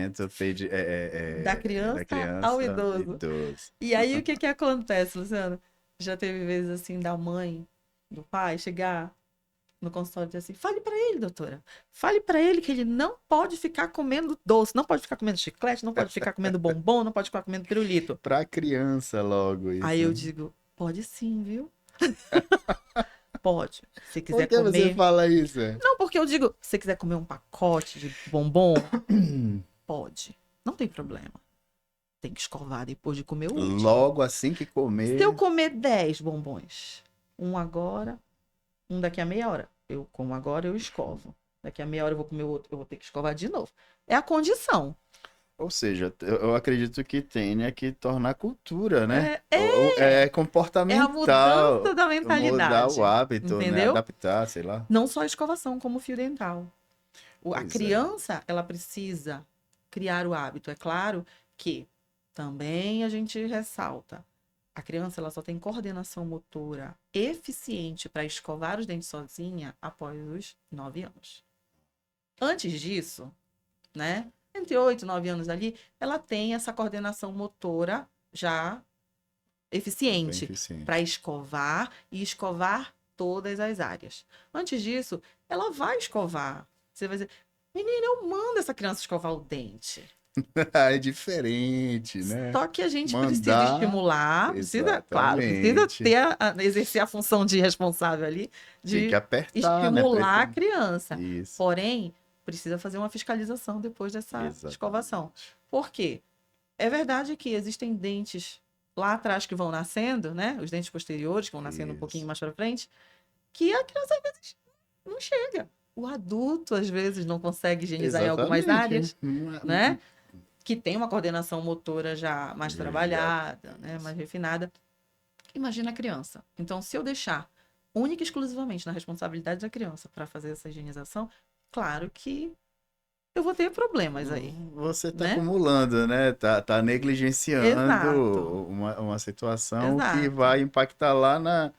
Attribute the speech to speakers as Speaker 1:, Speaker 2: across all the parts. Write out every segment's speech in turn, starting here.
Speaker 1: comportamento
Speaker 2: Da
Speaker 1: da
Speaker 2: criança ao
Speaker 1: criança e
Speaker 2: idoso.
Speaker 1: idoso.
Speaker 2: E aí, o que que acontece, Luciano? Já teve vezes assim da mãe, do pai, chegar no consultório e dizer assim: fale pra ele, doutora. Fale pra ele que ele não pode ficar comendo doce, não pode ficar comendo chiclete, não pode ficar comendo bombom, não pode ficar comendo pirulito.
Speaker 1: Pra criança logo
Speaker 2: Aí
Speaker 1: isso,
Speaker 2: eu
Speaker 1: né?
Speaker 2: digo: pode sim, viu? Pode. Se
Speaker 1: Por
Speaker 2: quiser
Speaker 1: que você
Speaker 2: comer.
Speaker 1: fala isso?
Speaker 2: Não, porque eu digo: se quiser comer um pacote de bombom, pode. Não tem problema. Tem que escovar depois de comer o último.
Speaker 1: Logo assim que
Speaker 2: Se eu
Speaker 1: comer.
Speaker 2: comer 10 bombons, um agora, um daqui a meia hora, eu como agora, eu escovo. Daqui a meia hora eu vou comer o outro, eu vou ter que escovar de novo. É a condição.
Speaker 1: Ou seja, eu acredito que tenha que tornar cultura, né?
Speaker 2: É, é,
Speaker 1: É
Speaker 2: é a
Speaker 1: comportamental.
Speaker 2: mudança da
Speaker 1: Mudar o
Speaker 2: mentalidade,
Speaker 1: hábito, né?
Speaker 2: entendeu?
Speaker 1: Adaptar, sei lá.
Speaker 2: Não só a escovação, como o fio dental. A
Speaker 1: Pois é.
Speaker 2: criança, ela precisa criar o hábito. É claro que também a gente ressalta. A criança, ela só tem coordenação motora eficiente para escovar os dentes sozinha após os 9 anos. Antes disso, né? Entre 8 e 9 anos ali, ela tem essa coordenação motora já
Speaker 1: Bem
Speaker 2: eficiente para
Speaker 1: eficiente.
Speaker 2: escovar e escovar todas as áreas. Antes disso, ela vai escovar. Você vai dizer, menina, eu mando essa criança escovar o dente.
Speaker 1: É diferente, né?
Speaker 2: Só que a gente precisa
Speaker 1: Mandar.
Speaker 2: estimular, precisa, claro, precisa
Speaker 1: Exatamente.
Speaker 2: ter exercer a função de responsável ali,
Speaker 1: Tem que
Speaker 2: de
Speaker 1: apertar, né?
Speaker 2: estimular a criança.
Speaker 1: Isso.
Speaker 2: Porém, precisa fazer uma fiscalização depois dessa escovação.
Speaker 1: Exatamente.
Speaker 2: Por quê? É verdade que existem dentes lá atrás que vão nascendo, né? Os dentes posteriores que vão nascendo um pouquinho
Speaker 1: Isso.
Speaker 2: mais para frente, que a criança às vezes não chega. O adulto às vezes não consegue higienizar em algumas
Speaker 1: Exatamente.
Speaker 2: áreas, né? Que tem uma coordenação motora já mais
Speaker 1: Já.
Speaker 2: trabalhada, né? Mais refinada. Imagina a criança. Então, se eu deixar única e exclusivamente na responsabilidade da criança para fazer essa higienização, claro que eu vou ter problemas aí,
Speaker 1: Você está
Speaker 2: né?
Speaker 1: acumulando, né? Tá negligenciando
Speaker 2: Exato,
Speaker 1: uma situação que
Speaker 2: exato.
Speaker 1: vai impactar lá na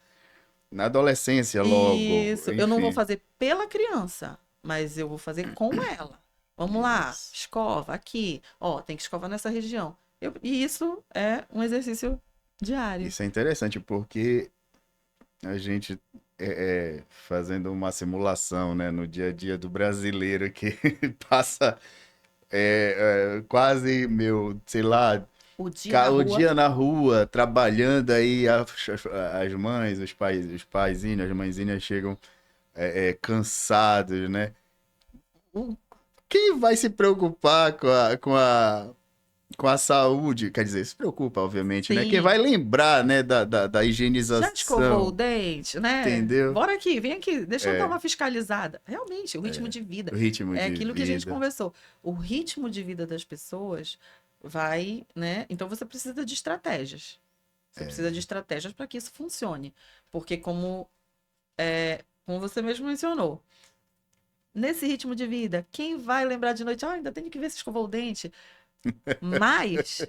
Speaker 1: adolescência logo,
Speaker 2: Isso. Eu não vou
Speaker 1: enfim.
Speaker 2: fazer pela criança, mas eu vou fazer com ela. Vamos lá,
Speaker 1: Isso.
Speaker 2: escova aqui. Ó, tem que escovar nessa região. E isso é um exercício diário.
Speaker 1: Isso é interessante porque a gente fazendo uma simulação, né, no dia a dia do brasileiro que passa quase, sei lá,
Speaker 2: O dia na
Speaker 1: o
Speaker 2: rua.
Speaker 1: dia na rua, trabalhando aí, as mães, os paizinhos, as mãezinhas chegam cansados, né? O- Quem vai se preocupar com a saúde? Quer dizer, se preocupa, obviamente, né? Quem
Speaker 2: Sim.
Speaker 1: vai lembrar, né, da
Speaker 2: Já escovou o
Speaker 1: higienização,
Speaker 2: dente, né?
Speaker 1: entendeu?
Speaker 2: Bora aqui, vem aqui, deixa eu dar
Speaker 1: É,
Speaker 2: uma fiscalizada. Realmente, o ritmo de vida
Speaker 1: o ritmo
Speaker 2: é
Speaker 1: de
Speaker 2: aquilo que a gente
Speaker 1: vida.
Speaker 2: conversou. O ritmo de vida das pessoas vai, né? Então você precisa de estratégias. Você precisa de estratégias para que isso funcione. Porque como você mesmo mencionou, nesse ritmo de vida, quem vai lembrar de noite, ainda tenho que ver se escovou o dente, mas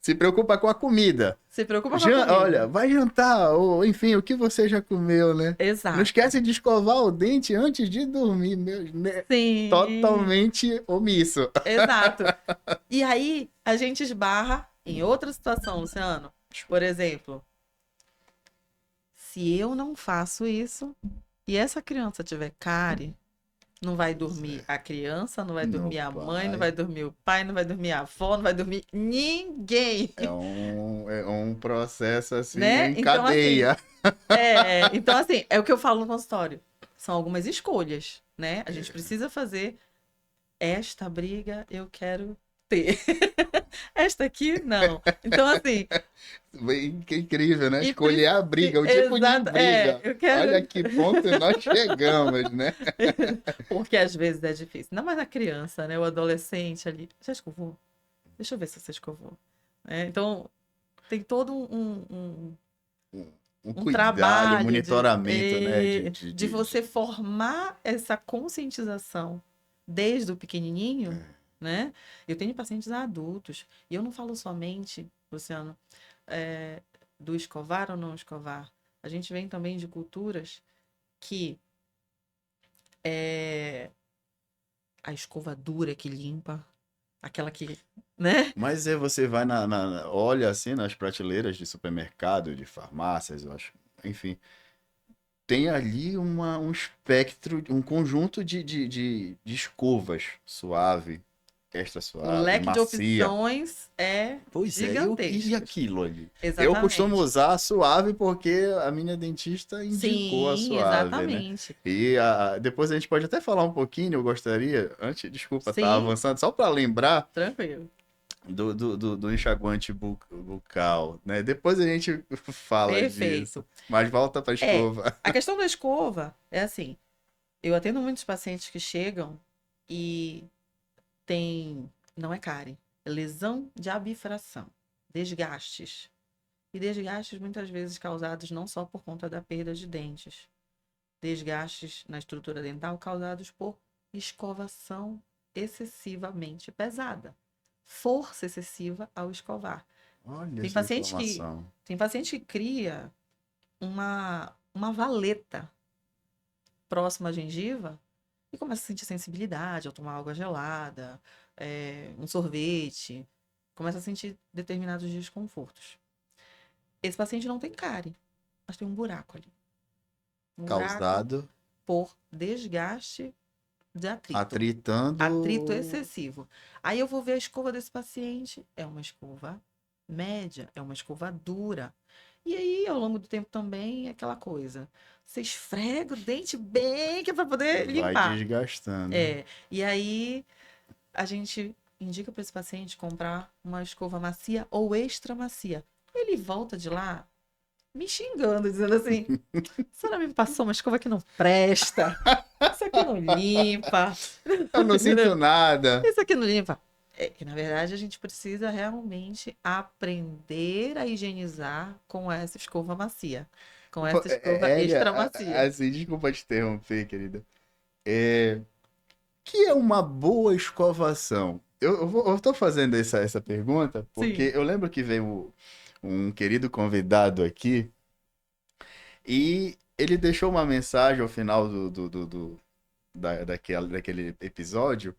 Speaker 1: Se preocupa com a comida.
Speaker 2: se preocupa com a
Speaker 1: Olha,
Speaker 2: comida.
Speaker 1: vai jantar, ou enfim, o que você já comeu, né? Não
Speaker 2: Exato.
Speaker 1: esquece de escovar o dente antes de dormir, né?
Speaker 2: Sim,
Speaker 1: Totalmente omisso.
Speaker 2: exato. E aí a gente esbarra em outra situação, Luciano. Por exemplo, se eu não faço isso e essa criança tiver cárie, não vai
Speaker 1: Pois
Speaker 2: dormir
Speaker 1: é.
Speaker 2: a criança, não vai
Speaker 1: Meu
Speaker 2: dormir a mãe, não vai
Speaker 1: pai.
Speaker 2: dormir o pai, não vai dormir a avó, não vai dormir ninguém,
Speaker 1: É um processo assim
Speaker 2: né?
Speaker 1: em cadeia.
Speaker 2: Então assim, é o que eu falo no consultório. São algumas escolhas, né? A gente precisa fazer esta briga eu quero ter. Esta aqui, não. Então, assim,
Speaker 1: Que incrível, né?
Speaker 2: e
Speaker 1: Escolher a briga, o tipo de
Speaker 2: exato,
Speaker 1: briga.
Speaker 2: eu
Speaker 1: Olha
Speaker 2: quero.
Speaker 1: que ponto nós chegamos, né?
Speaker 2: Porque às vezes é difícil. Não, mas a criança, né? O adolescente ali. Já escovou? Deixa eu ver se você escovou. Então, tem todo
Speaker 1: Um
Speaker 2: um
Speaker 1: cuidado, um
Speaker 2: trabalho
Speaker 1: monitoramento, né?
Speaker 2: de você formar essa conscientização desde o pequenininho, né? Eu tenho pacientes adultos, e eu não falo somente, Luciano, é, do escovar ou não escovar. A gente vem também de culturas que é a escova dura que limpa, Aquela que, né?
Speaker 1: Mas aí você vai olha assim nas prateleiras de supermercado, de farmácias, eu acho, enfim, tem ali um espectro, um conjunto de escovas suave, extra
Speaker 2: O
Speaker 1: suave,
Speaker 2: leque de
Speaker 1: macia.
Speaker 2: opções é
Speaker 1: Pois é, e
Speaker 2: gigantesco.
Speaker 1: aquilo ali? Eu costumo
Speaker 2: Exatamente.
Speaker 1: usar a suave porque a minha dentista indicou a
Speaker 2: Sim,
Speaker 1: suave, né?
Speaker 2: exatamente.
Speaker 1: E depois a gente pode até falar um pouquinho, eu gostaria, antes, desculpa, tá
Speaker 2: Sim,
Speaker 1: avançando, só para lembrar
Speaker 2: tranquilo.
Speaker 1: do enxaguante bucal, né? Depois a gente fala disso,
Speaker 2: Perfeito.
Speaker 1: mas volta para
Speaker 2: É,
Speaker 1: escova.
Speaker 2: a questão da escova é assim, eu atendo muitos pacientes que chegam e tem, não é cárie, é lesão de abfração, desgastes. E desgastes muitas vezes causados não só por conta da perda de dentes, desgastes na estrutura dental causados por escovação excessivamente pesada, força excessiva ao escovar.
Speaker 1: Olha
Speaker 2: Tem
Speaker 1: essa
Speaker 2: paciente que
Speaker 1: informação.
Speaker 2: tem paciente que cria uma valeta próxima à gengiva e começa a sentir sensibilidade ao tomar água gelada, um sorvete, começa a sentir determinados desconfortos. Esse paciente não tem cárie, mas tem um buraco ali. Um buraco
Speaker 1: Causado
Speaker 2: por desgaste de atrito. Atrito
Speaker 1: atritando.
Speaker 2: excessivo. Aí eu vou ver a escova desse paciente. É uma escova média, é uma escova dura. E aí, ao longo do tempo também, é aquela coisa. Você esfrega o dente bem, que é para poder
Speaker 1: Vai
Speaker 2: limpar.
Speaker 1: desgastando.
Speaker 2: É. E aí, a gente indica para esse paciente comprar uma escova macia ou extra macia. Ele volta de lá me xingando, dizendo assim: a senhora me passou uma escova que não presta. Isso aqui não limpa.
Speaker 1: Eu não sinto
Speaker 2: Entendeu?
Speaker 1: nada.
Speaker 2: Isso aqui não limpa. É que, na verdade, a gente precisa realmente aprender a higienizar com essa escova macia. Com
Speaker 1: Pô,
Speaker 2: essa escova
Speaker 1: Hélia,
Speaker 2: extra macia.
Speaker 1: assim, desculpa te interromper, querida. É, que é uma boa escovação? Eu tô fazendo essa pergunta porque
Speaker 2: Sim.
Speaker 1: eu lembro que veio um querido convidado aqui e ele deixou uma mensagem ao final daquele episódio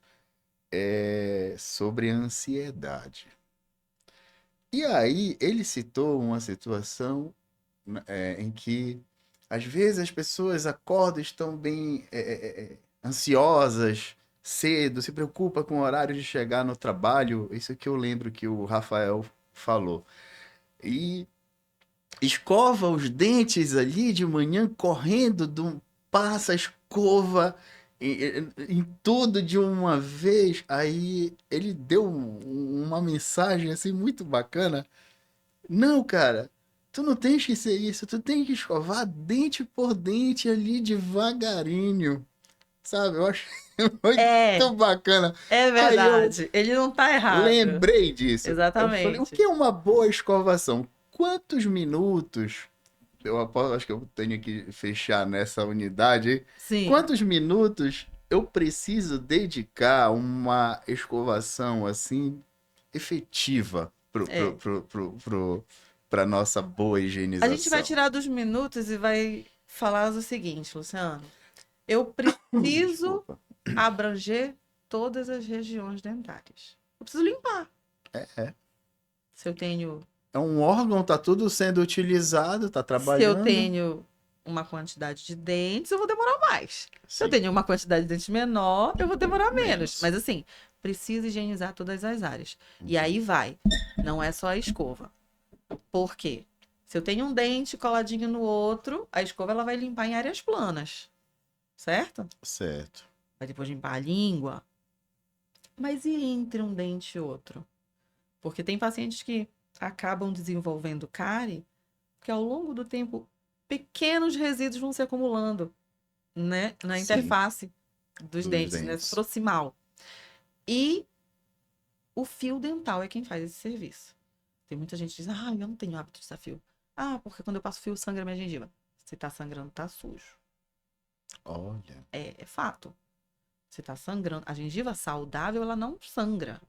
Speaker 1: sobre ansiedade. E aí ele citou uma situação em que às vezes as pessoas acordam, estão bem ansiosas, cedo, se preocupa com o horário de chegar no trabalho. Isso que eu lembro que o Rafael falou. E escova os dentes ali de manhã, correndo, passa a escova em tudo de uma vez. Aí ele deu uma mensagem assim muito bacana. Não, cara, tu não tens que ser isso, tu tem que escovar dente por dente ali devagarinho, sabe? Eu acho
Speaker 2: É,
Speaker 1: muito bacana.
Speaker 2: é
Speaker 1: Aí eu
Speaker 2: verdade. Ele não tá errado.
Speaker 1: lembrei disso. Eu falei, o que
Speaker 2: Exatamente.
Speaker 1: é uma boa escovação? Quantos minutos? Acho que eu tenho que fechar nessa unidade. Aí.
Speaker 2: Sim.
Speaker 1: Quantos minutos eu preciso dedicar a uma escovação assim efetiva
Speaker 2: É.
Speaker 1: para nossa boa
Speaker 2: A gente vai
Speaker 1: higienização?
Speaker 2: tirar dos minutos e vai falar o seguinte, Luciano. Eu preciso
Speaker 1: Desculpa.
Speaker 2: abranger todas as regiões dentárias. Eu preciso limpar.
Speaker 1: É.
Speaker 2: Se eu tenho,
Speaker 1: É um órgão, tá tudo sendo utilizado, tá
Speaker 2: se eu
Speaker 1: trabalhando.
Speaker 2: tenho uma quantidade de dentes, eu vou demorar mais. Se eu
Speaker 1: Sim,
Speaker 2: tenho uma quantidade de dentes menor, eu vou demorar menos.
Speaker 1: menos.
Speaker 2: Mas assim, precisa higienizar todas as áreas. E
Speaker 1: Uhum.
Speaker 2: aí vai. Não é só a escova. Por quê? Se eu tenho um dente coladinho no outro, a escova ela vai limpar em áreas planas, certo?
Speaker 1: Certo.
Speaker 2: Vai depois limpar a língua. Mas e entre um dente e outro? Porque tem pacientes que acabam desenvolvendo cárie, porque ao longo do tempo pequenos resíduos vão se acumulando, né, na
Speaker 1: Sim,
Speaker 2: interface dos
Speaker 1: dos
Speaker 2: dentes, nesse
Speaker 1: dentes.
Speaker 2: proximal. E o fio dental é quem faz esse serviço. Tem muita gente que diz: "Ah, eu não tenho hábito de usar fio". Ah, porque quando eu passo fio sangra minha gengiva. Se tá sangrando, tá sujo.
Speaker 1: Olha.
Speaker 2: É fato. Se tá sangrando, a gengiva saudável, ela não sangra.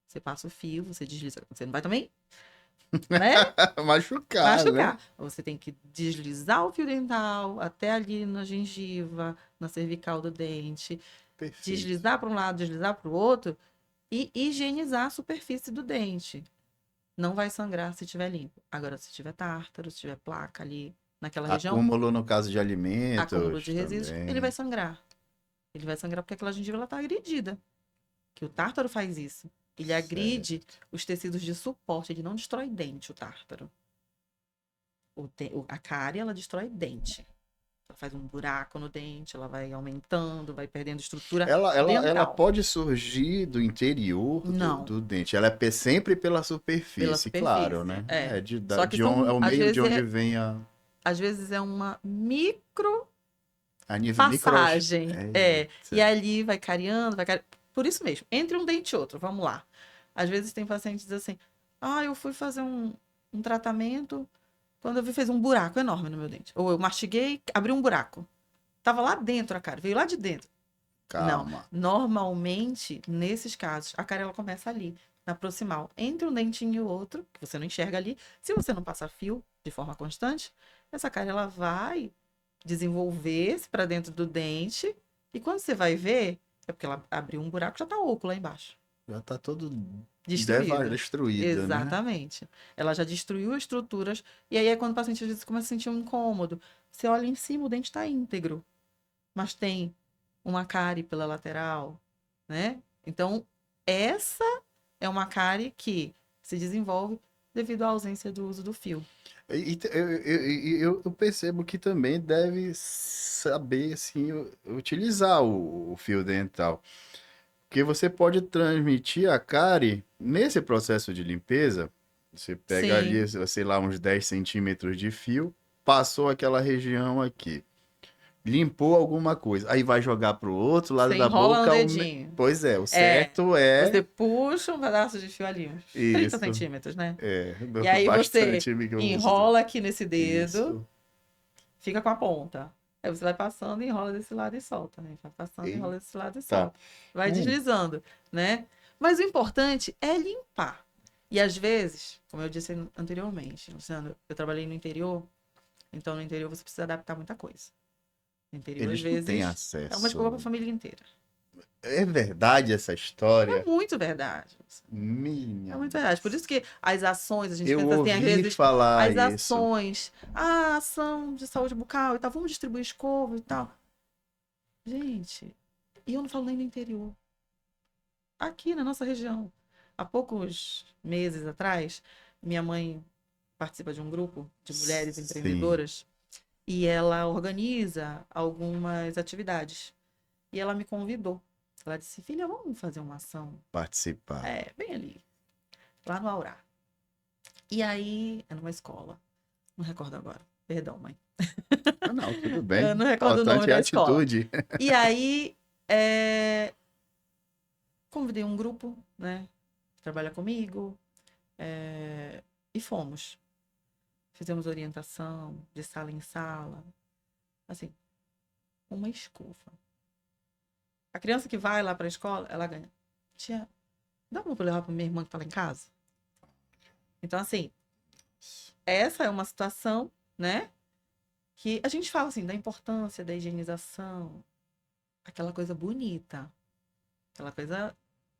Speaker 2: Você passa o fio, você desliza. Você não vai também, né?
Speaker 1: Machucar, né?
Speaker 2: Machucar. Você tem que deslizar o fio dental até ali na gengiva, na cervical do dente,
Speaker 1: Perfeito.
Speaker 2: deslizar para um lado, deslizar para o outro E higienizar a superfície do dente. Não vai sangrar se tiver limpo. Agora, se tiver tártaro, se tiver placa ali naquela região,
Speaker 1: Acúmulo no caso de
Speaker 2: acúmulo de
Speaker 1: alimentos
Speaker 2: resíduos, ele
Speaker 1: também.
Speaker 2: vai sangrar. Ele vai sangrar porque aquela gengiva ela tá agredida. Que o tártaro faz isso. Ele agride
Speaker 1: Certo.
Speaker 2: os tecidos de suporte, ele não destrói dente, o tártaro. A cárie, ela destrói dente. Ela faz um buraco no dente, ela vai aumentando, vai perdendo estrutura
Speaker 1: Ela
Speaker 2: dental.
Speaker 1: pode surgir do interior
Speaker 2: Não,
Speaker 1: do dente. Ela é sempre pela
Speaker 2: pela
Speaker 1: superfície, claro,
Speaker 2: superfície.
Speaker 1: né?
Speaker 2: É.
Speaker 1: É,
Speaker 2: Só que
Speaker 1: é
Speaker 2: são,
Speaker 1: o meio de onde vem
Speaker 2: às vezes é uma micro
Speaker 1: a nível micro.
Speaker 2: passagem. É. E
Speaker 1: Eita.
Speaker 2: ali vai cariando, vai cariando. Por isso mesmo, entre um dente e outro, vamos lá. Às vezes tem pacientes que dizem assim: ah, eu fui fazer um tratamento, quando eu vi, fez um buraco enorme no meu dente. Ou eu mastiguei, abri um buraco. Tava lá dentro a cárie, veio lá de dentro. Não.
Speaker 1: Calma.
Speaker 2: Normalmente, nesses casos, a cárie ela começa ali, na proximal, entre um dentinho e o outro, que você não enxerga ali. Se você não passar fio de forma constante, essa cárie ela vai desenvolver-se para dentro do dente. E quando você vai ver, é porque ela abriu um buraco, já tá oco lá embaixo.
Speaker 1: Já tá todo
Speaker 2: Destruído.
Speaker 1: destruído, né?
Speaker 2: Exatamente. Ela já destruiu as estruturas. E aí é quando o paciente às vezes começa a sentir um incômodo. Você olha em cima, o dente está íntegro, mas tem uma cárie pela lateral, né? Então, essa é uma cárie que se desenvolve devido à ausência do uso do fio.
Speaker 1: Eu percebo que também deve saber assim, utilizar o fio dental. Porque você pode transmitir a cárie nesse processo de limpeza. Você pega
Speaker 2: Sim,
Speaker 1: ali, sei lá, uns 10 centímetros de fio, passou aquela região aqui. Limpou alguma coisa. Aí vai jogar pro outro lado
Speaker 2: você
Speaker 1: da
Speaker 2: enrola no
Speaker 1: boca.
Speaker 2: dedinho.
Speaker 1: Pois é, o
Speaker 2: É,
Speaker 1: certo é
Speaker 2: você puxa um pedaço de fio ali, uns 30
Speaker 1: isso.
Speaker 2: centímetros, né?
Speaker 1: É,
Speaker 2: E aí você
Speaker 1: bastante micromoço.
Speaker 2: enrola aqui nesse dedo,
Speaker 1: Isso.
Speaker 2: fica com a ponta. Aí você vai passando e enrola desse lado e solta, né? Vai passando e enrola desse lado e
Speaker 1: Eita.
Speaker 2: solta. Vai deslizando, né? Mas o importante é limpar. E às vezes, como eu disse anteriormente, Luciano, eu trabalhei no interior, então no interior você precisa adaptar muita coisa. No interior, às
Speaker 1: Eles não têm
Speaker 2: vezes, é uma escova para a
Speaker 1: acesso.
Speaker 2: família inteira.
Speaker 1: É verdade essa
Speaker 2: É
Speaker 1: história?
Speaker 2: muito verdade. É
Speaker 1: Minha
Speaker 2: muito verdade. Por
Speaker 1: nossa.
Speaker 2: isso que as ações, a gente
Speaker 1: Eu
Speaker 2: pensa assim, às
Speaker 1: ouvi
Speaker 2: vezes,
Speaker 1: falar
Speaker 2: as
Speaker 1: isso.
Speaker 2: ações, a ação de saúde bucal e tal, vamos distribuir escova e tal. Gente, e eu não falo nem do interior. Aqui na nossa região. Há poucos meses atrás, minha mãe participa de um grupo de mulheres
Speaker 1: Sim,
Speaker 2: empreendedoras e ela organiza algumas atividades. E ela me convidou. Ela disse, filha, vamos fazer uma ação?
Speaker 1: participar.
Speaker 2: É, bem ali, lá no Aurá. E aí, é numa escola. Não recordo agora. Perdão, mãe.
Speaker 1: Ah, não, tudo
Speaker 2: Eu
Speaker 1: bem.
Speaker 2: não recordo o nome
Speaker 1: Importante é a
Speaker 2: da escola.
Speaker 1: atitude.
Speaker 2: E aí, convidei um grupo, né? Que trabalha comigo. E fomos. Fizemos orientação de sala em sala. Assim, uma escova. A criança que vai lá para a escola, ela ganha. Tia, dá uma pra levar para minha irmã que tá lá em casa? Então, assim, essa é uma situação, né? Que a gente fala assim da importância da higienização, aquela coisa bonita, aquela coisa,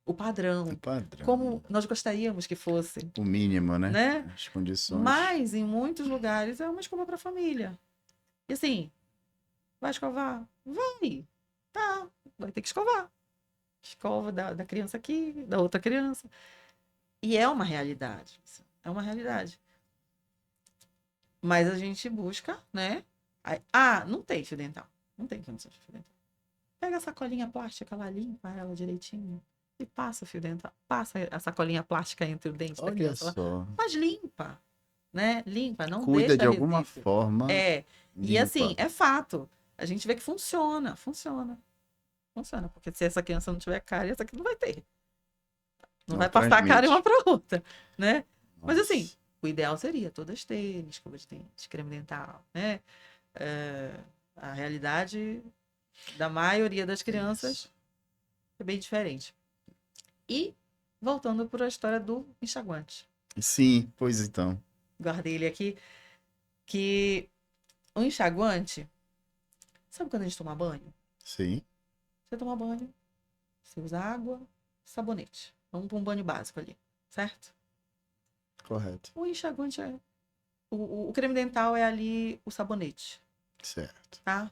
Speaker 2: o
Speaker 1: É
Speaker 2: padrão,
Speaker 1: padrão.
Speaker 2: como nós gostaríamos que fosse,
Speaker 1: O mínimo, né?
Speaker 2: né?
Speaker 1: As condições.
Speaker 2: Mas em muitos lugares é uma escova para a família. E assim, vai escovar? Vai. Tá, vai ter que escovar. Escova da criança aqui, da outra criança. E é uma realidade. É uma realidade. Mas a gente busca, né? Não tem fio dental. Não tem condição de fio dental. Pega a sacolinha plástica lá, limpa ela direitinho e passa o fio dental. Passa a sacolinha plástica entre o dente da
Speaker 1: Olha
Speaker 2: criança lá.
Speaker 1: só.
Speaker 2: Mas limpa, né? Limpa, não
Speaker 1: Cuida
Speaker 2: deixa
Speaker 1: de alguma
Speaker 2: resíduo.
Speaker 1: forma,
Speaker 2: É. E assim,
Speaker 1: limpa.
Speaker 2: é fato. A gente vê que funciona, funciona. Funciona. Porque se essa criança não tiver cárie, essa aqui não vai ter. Não
Speaker 1: Não
Speaker 2: vai passar a cárie uma
Speaker 1: transmite.
Speaker 2: para outra, né? Mas assim,
Speaker 1: Nossa.
Speaker 2: o ideal seria todas terem escova de dente, creme dental, né? A realidade da maioria das crianças
Speaker 1: Isso.
Speaker 2: é bem diferente. E voltando para a história do enxaguante.
Speaker 1: Sim, pois então.
Speaker 2: Guardei ele aqui, que o enxaguante, sabe quando a gente toma banho?
Speaker 1: Sim.
Speaker 2: Você toma banho, você usa água, sabonete. Vamos para um banho básico ali, certo?
Speaker 1: Correto.
Speaker 2: O enxaguante é... O creme dental é ali o sabonete,
Speaker 1: Certo.
Speaker 2: tá?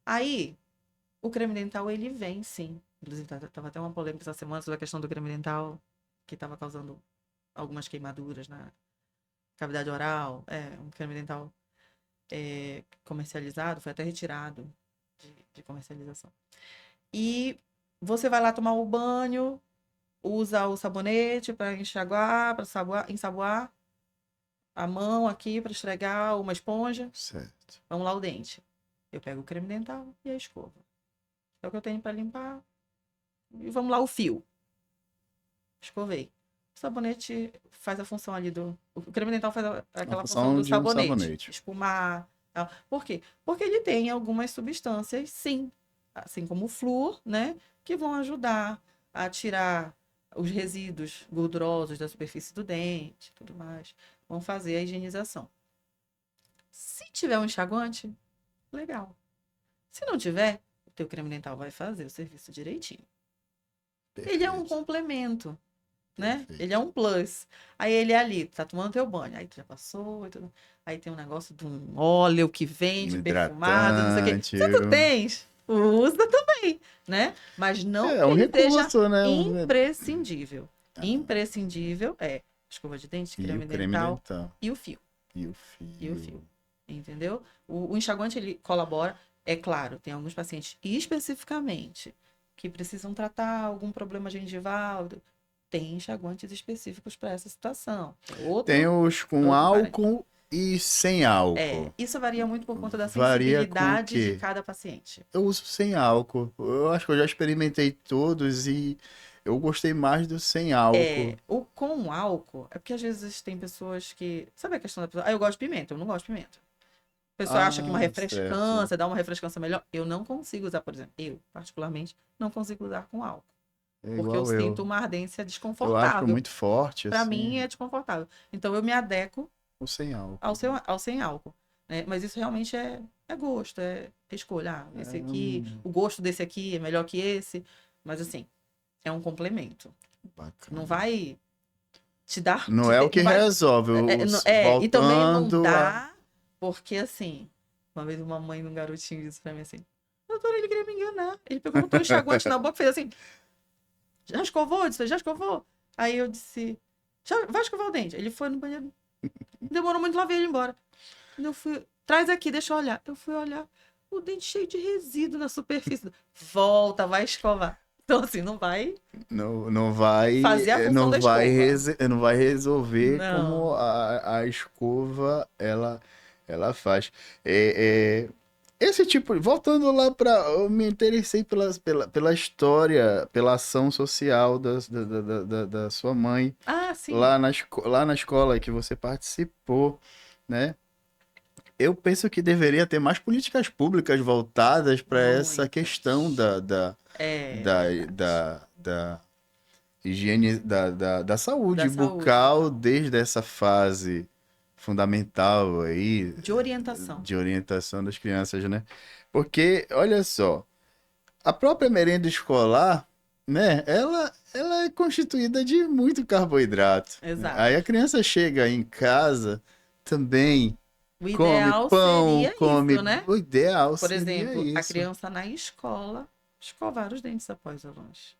Speaker 2: Aí, o creme dental, ele vem, sim. Inclusive, tava até uma polêmica essa semana sobre a questão do creme dental, que estava causando algumas queimaduras na cavidade oral. Um creme dental comercializado, foi até retirado de comercialização. E você vai lá tomar o banho, usa o sabonete para enxaguar, para ensaboar a mão aqui para esfregar uma esponja.
Speaker 1: Certo.
Speaker 2: Vamos lá o dente. Eu pego o creme dental e a escova. É o que eu tenho para limpar. E vamos lá o fio. Escovei. O sabonete faz a função ali do... O creme dental faz aquela função do
Speaker 1: de um
Speaker 2: sabonete.
Speaker 1: sabonete.
Speaker 2: Espumar. Tal. Por quê? Porque ele tem algumas substâncias, sim. Assim como o flúor, né? Que vão ajudar a tirar os resíduos gordurosos da superfície do dente e tudo mais. Vão fazer a higienização. Se tiver um enxaguante, legal. Se não tiver, o teu creme dental vai fazer o serviço direitinho.
Speaker 1: Perfeito.
Speaker 2: Ele é um complemento, né?
Speaker 1: Perfeito.
Speaker 2: Ele é um plus. Aí ele é ali, tá tomando teu banho. Aí tu já passou e tudo. Aí tem um negócio de um óleo que vende, perfumado, não sei o quê. Se tu tens, usa também, né? Mas não que
Speaker 1: um
Speaker 2: ele
Speaker 1: recurso,
Speaker 2: seja
Speaker 1: né?
Speaker 2: imprescindível. Imprescindível é escova de dente, creme dental e o fio.
Speaker 1: E o fio.
Speaker 2: Entendeu? O enxaguante, ele colabora. É claro, tem alguns pacientes especificamente que precisam tratar algum problema gengival. Tem enxaguantes específicos para essa situação.
Speaker 1: Tem os com álcool e sem álcool.
Speaker 2: Isso varia muito por conta da
Speaker 1: Varia com
Speaker 2: sensibilidade
Speaker 1: o quê?
Speaker 2: de cada paciente.
Speaker 1: Eu uso sem álcool. Eu acho que eu já experimentei todos e eu gostei mais do sem álcool.
Speaker 2: O com álcool, é porque às vezes tem pessoas que... Sabe a questão da pessoa? Eu gosto de pimenta, eu não gosto de pimenta. A pessoa acha que uma refrescância,
Speaker 1: certo.
Speaker 2: dá uma refrescância melhor. Eu não consigo usar, por exemplo, eu, particularmente, não consigo usar com álcool. Porque eu sinto uma ardência desconfortável.
Speaker 1: Eu acho muito forte.
Speaker 2: Pra
Speaker 1: assim.
Speaker 2: mim é desconfortável. Então eu me adequo
Speaker 1: sem álcool.
Speaker 2: ao sem álcool. Né? Mas isso realmente é gosto, é escolha. Esse aqui, o gosto desse aqui é melhor que esse. Mas assim, é um complemento.
Speaker 1: Bacana.
Speaker 2: Não vai te dar...
Speaker 1: Não é o que resolve.
Speaker 2: E também não dá, porque assim, uma vez uma mãe de um garotinho disse pra mim assim, doutora, ele queria me enganar. Ele pegou, botou um enxaguante na boca e fez assim, já escovou? Eu disse, já escovou? Aí eu disse, vai escovar o dente. Ele foi no banheiro, demorou muito lá, veio ele embora. Eu fui, traz aqui, deixa eu olhar. Eu fui olhar, o dente cheio de resíduo na superfície. Volta, vai escovar. Então, assim, não vai...
Speaker 1: Não vai
Speaker 2: fazer a função da escova.
Speaker 1: Não vai resolver
Speaker 2: Não.
Speaker 1: como a escova ela faz. Esse tipo, voltando lá eu me interessei pela história, pela ação social da sua mãe.
Speaker 2: Ah, sim.
Speaker 1: Lá na escola que você participou, né? Eu penso que deveria ter mais políticas públicas voltadas para essa questão da higiene, da saúde bucal, desde essa fase fundamental aí. De orientação das crianças, né? Porque, olha só, a própria merenda escolar, né? Ela é constituída de muito carboidrato.
Speaker 2: Exato.
Speaker 1: Aí a criança chega em casa também...
Speaker 2: O ideal seria isso, né?
Speaker 1: O ideal
Speaker 2: Por
Speaker 1: seria
Speaker 2: exemplo,
Speaker 1: isso.
Speaker 2: a criança na escola escovar os dentes após o lanche,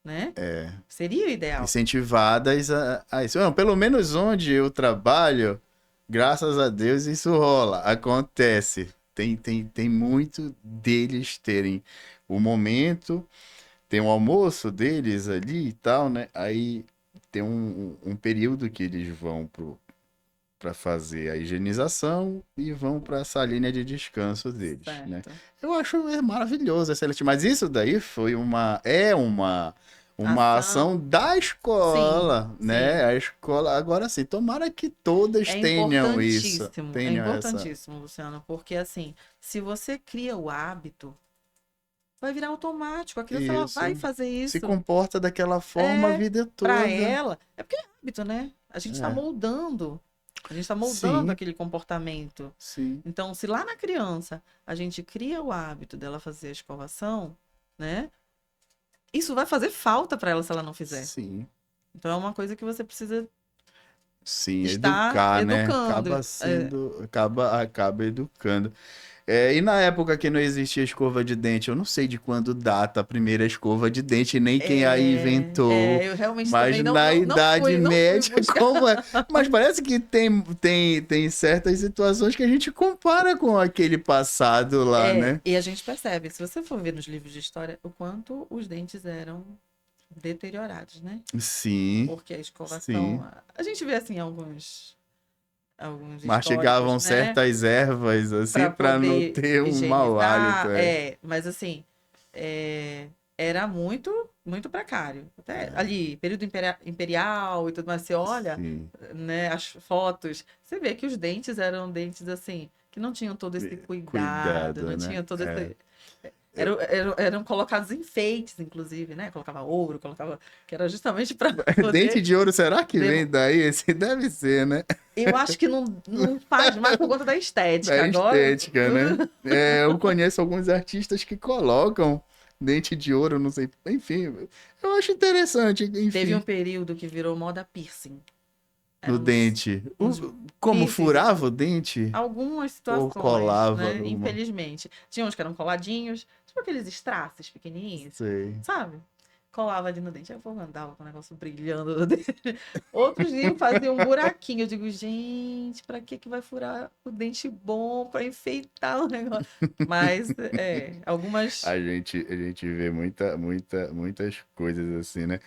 Speaker 2: né? Seria o ideal.
Speaker 1: Incentivadas a isso. Não, pelo menos onde eu trabalho, graças a Deus isso rola, acontece. Tem muito deles terem o momento, tem um almoço deles ali e tal, né? Aí tem um período que eles vão para fazer a higienização e vão para essa linha de descanso deles, né? Eu acho maravilhoso, excelente. Mas isso daí foi uma ação da escola, sim, né? Sim. A escola, agora sim, tomara que todas tenham isso.
Speaker 2: É importantíssimo, Luciano, porque assim, se você cria o hábito, vai virar automático. A criança ela vai fazer isso.
Speaker 1: Se comporta daquela forma a vida toda.
Speaker 2: Para ela, é porque é hábito, né? A gente está moldando. A gente está moldando aquele comportamento.
Speaker 1: Sim.
Speaker 2: Então, se lá na criança a gente cria o hábito dela fazer a escovação, né? isso vai fazer falta para ela se ela não fizer.
Speaker 1: Sim.
Speaker 2: Então é uma coisa que você precisa
Speaker 1: Sim,
Speaker 2: estar
Speaker 1: educar, né?
Speaker 2: educando.
Speaker 1: Acaba sendo, acaba educando. E na época que não existia escova de dente, eu não sei de quando data a primeira escova de dente, nem quem a inventou,
Speaker 2: Eu realmente
Speaker 1: mas
Speaker 2: também
Speaker 1: na Idade
Speaker 2: não fui
Speaker 1: Média,
Speaker 2: buscar.
Speaker 1: como é? Mas parece que tem certas situações que a gente compara com aquele passado lá, né?
Speaker 2: E a gente percebe, se você for ver nos livros de história, o quanto os dentes eram deteriorados, né?
Speaker 1: Sim,
Speaker 2: Porque a escovação,
Speaker 1: sim.
Speaker 2: a gente vê assim alguns históricos,
Speaker 1: Mastigavam
Speaker 2: né?
Speaker 1: certas ervas, assim,
Speaker 2: Para
Speaker 1: para não
Speaker 2: poder
Speaker 1: ter um mau hálito.
Speaker 2: higienizar, mas assim, é, era muito precário. Até ali, período imperial e tudo mais, você olha,
Speaker 1: Sim.
Speaker 2: né, as fotos, você vê que os dentes eram dentes assim, que não tinham todo esse cuidado,
Speaker 1: Cuidado,
Speaker 2: não
Speaker 1: né?
Speaker 2: tinha todo
Speaker 1: É.
Speaker 2: esse. Eram colocados enfeites, inclusive, né? Colocava ouro, colocava. Que era justamente para
Speaker 1: Dente
Speaker 2: poder.
Speaker 1: de ouro, será que vem
Speaker 2: demo-
Speaker 1: daí? Esse deve ser, né?
Speaker 2: Eu acho que não faz mais por conta da
Speaker 1: Da
Speaker 2: estética. Agora,
Speaker 1: estética, né? Eu conheço alguns artistas que colocam dente de ouro, não sei. Enfim, eu acho interessante,
Speaker 2: teve um
Speaker 1: enfim,
Speaker 2: período que virou moda piercing.
Speaker 1: no
Speaker 2: Eram
Speaker 1: dente.
Speaker 2: uns
Speaker 1: Como
Speaker 2: piercings,
Speaker 1: furava o dente?
Speaker 2: algumas
Speaker 1: Ou
Speaker 2: situações,
Speaker 1: colava
Speaker 2: né?
Speaker 1: uma?
Speaker 2: Infelizmente. Tinha uns que eram coladinhos, tipo aqueles strass pequenininhos,
Speaker 1: Sei.
Speaker 2: sabe? Colava ali no dente. Aí o povo andava com o negócio brilhando no dente. Outros iam fazer um buraquinho. Eu digo, gente, pra que vai furar o dente bom pra enfeitar o negócio? Mas, algumas.
Speaker 1: A gente vê muitas coisas assim, né?